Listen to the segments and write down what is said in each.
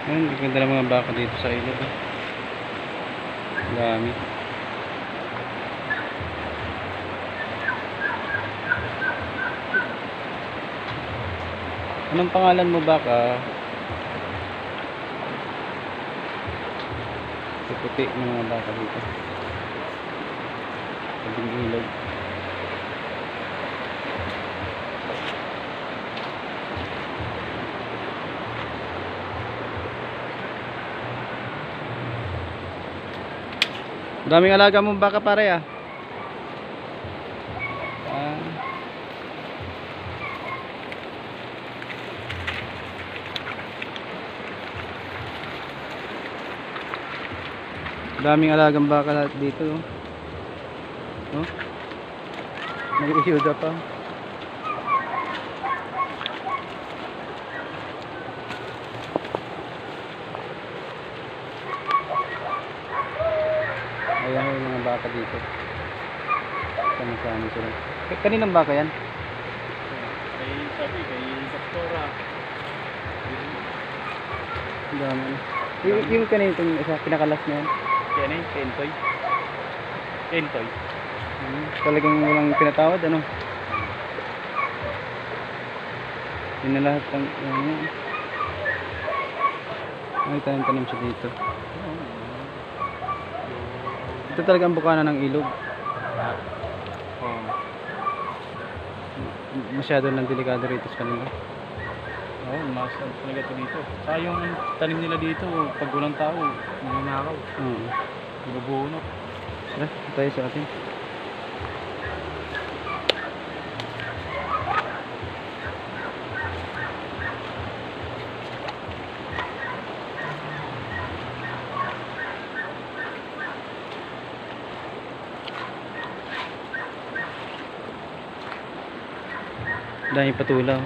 Ayun, ganda ng mga baka dito sa ilog. Dami. Anong pangalan mo baka? Puti ng mga baka dito. Tabing ilog. Daming alaga mong baka pare ah. Daming alagang baka dito. Oh. Nag-iiyuda pa. Ayan yung mga baka dito. Sama-sama sila. Kaninang baka yan? Kay sabi, kay Doktora. Ang dami. Yung kanina itong isa, pinakalas na yan. Yan eh, Kentoy. Kentoy. Talagang walang pinatawad ano? Yun na lahat ng yan. Ay, tanim-tanim siya dito. Ito talaga ang bukana ng ilog. Masyado lang delikado rito sa kanila. Oo, masal talaga ito dito. Saka yung tanim nila dito, pag walang tao, nananakaw. Binubunot. Tara, tayo sa atin. Dahil patulaw.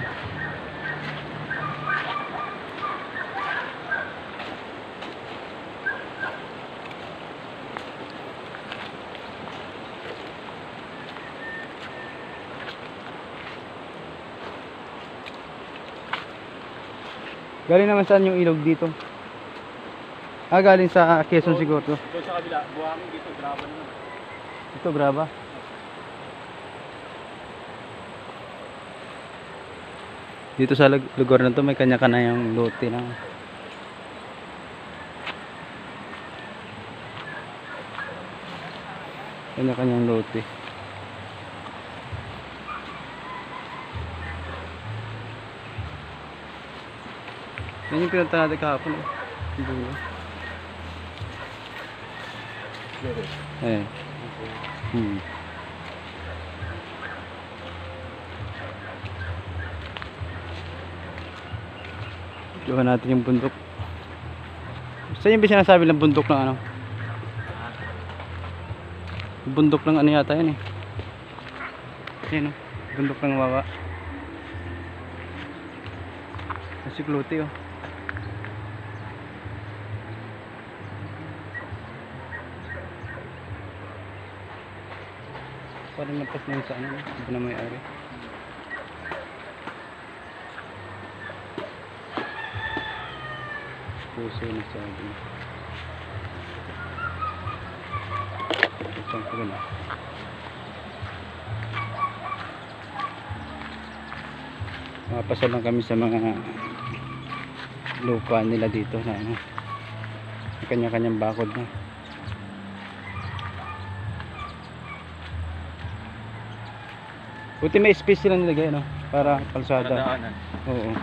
Galing naman saan yung ilog dito? Ah, galing sa Quezon siguro to. Doon sa kabila, buhangin dito, graba naman. Ito, graba. Dito sa lugar na to may kanya-kanya yung lote na. Kanya-kanyang lote. Yan yung pinunta natin kahapon eh. Dulo. Eh. Diyan natin yung bundok. Saan yung sinasabi ng bundok ng ano? Bundok ng ano yata yan eh. Yan o. Bundok ng Wawa. Kasi Clote oh. Parang napas na yun sa ano. Ito na may-ari. Puso na sabi. Saan ko na? Mapasal lang kami sa mga lupa nila dito na ano, kanya-kanyang bakod na. Buti may space sila nilagay no? Para kalsada. Oo.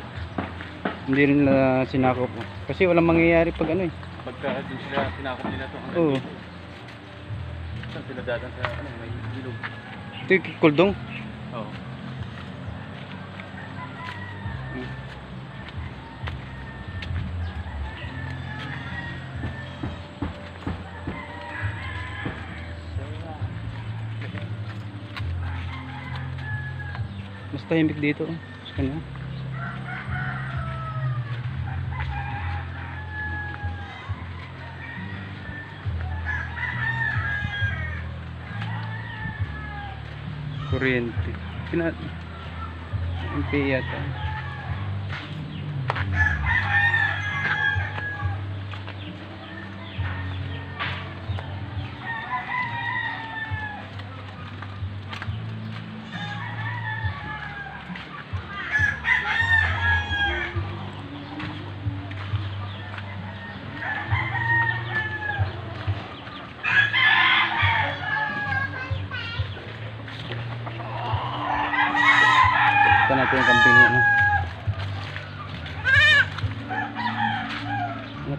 Hindi rin nila sinakop. Kasi walang mangyayari pag ano eh. Pagka din sila sinakop nila ito hanggang Oo. dito. Saan sila datan sa ano, may ilog. Ito yung kuldong. Oo. Mas tahimik dito. Sa kanya. Kuryente. MP yata.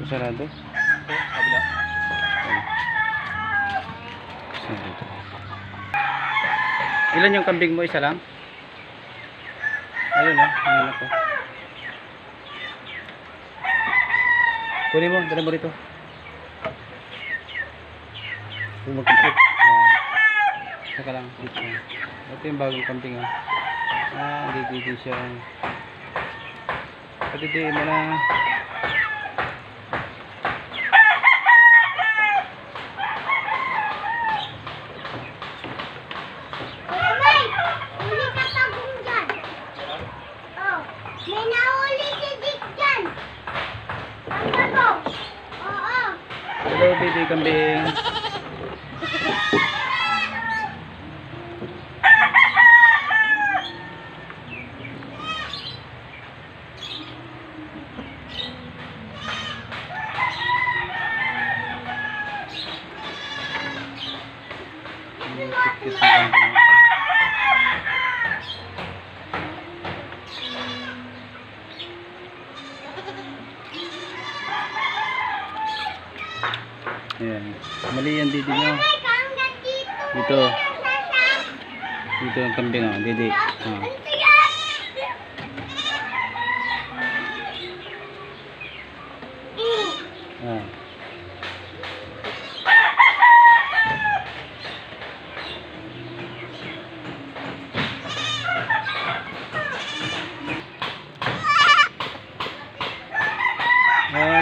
Sarado. Ito, kabila. Sarado. Ilan yung kambing mo? Isa lang? Ayun oh, ano ko. Kunin mo, dala mo rito. Magkikip. Saka lang. Dito. Ito yung bagong kambing oh. Dito siya. Patitiin mo na. May nahuli si Dick dyan. Ano to? Oo. Hello baby kambing. Cute na kambing. Ayan. Mali yan didi nyo. May hanggang dito. Dito. Dito ang kambing oh. Didi. Oh. Ah.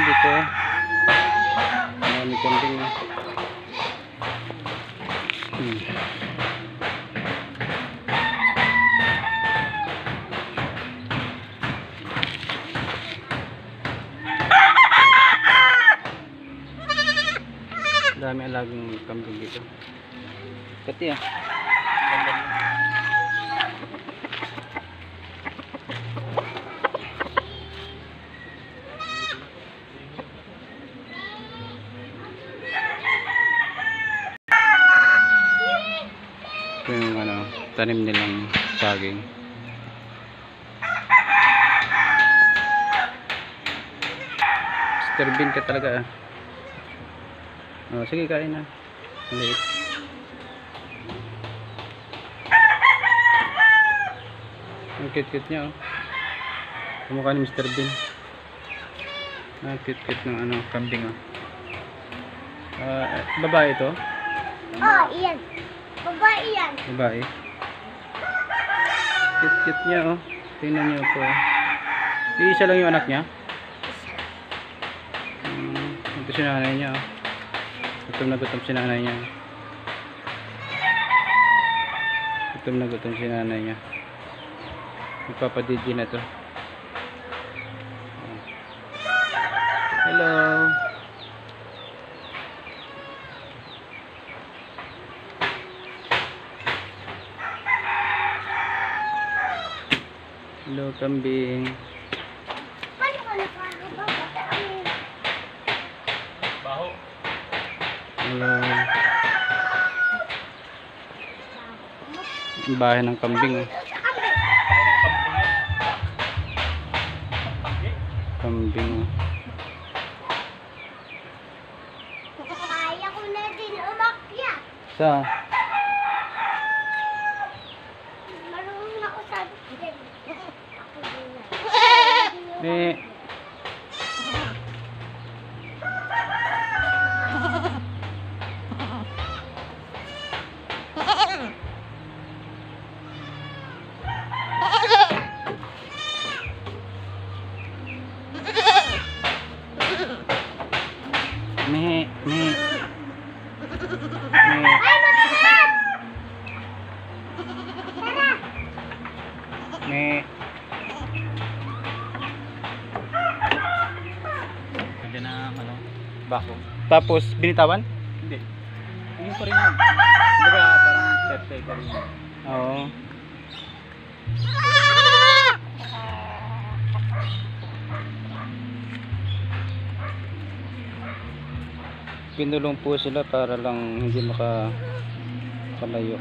Dito. May kambing na. Dami alagang kambing dito. Pati ah. Ito yung ano, tanim nilang saging. Mr. Bean ka talaga ah. Oh, sige kain na. Maliit. Ang cute-cute niya oh. Kumukha ni Mr. Bean. Cute-cute ng ano, kambing oh. Babae ito? Oh, iyan. Babae yan. Babae. Cute-cute niya oh. Tingnan niyo po. Isa lang yung anak niya. Ito si nanay niya oh. Gutom na gutom si nanay niya. Gutom na gutom si nanay niya. Magpapadidi na to. Hello. Hello kambing. Paano ka nakakababa? Baho. Hello. Ang bahay ng kambing oh. Kambing oh. Kaya ko na din umakyat. Sa? Marunong ako sa din. Ako din. Eh. Me. Ay, masarap! Tara! Me. Nandiyan na ano, bako. Tapos binitawan? Hindi. Yun pa rin yun. Hindi ba parang set pa rin yun. Oo. Pinulong po sila para lang hindi makalayo.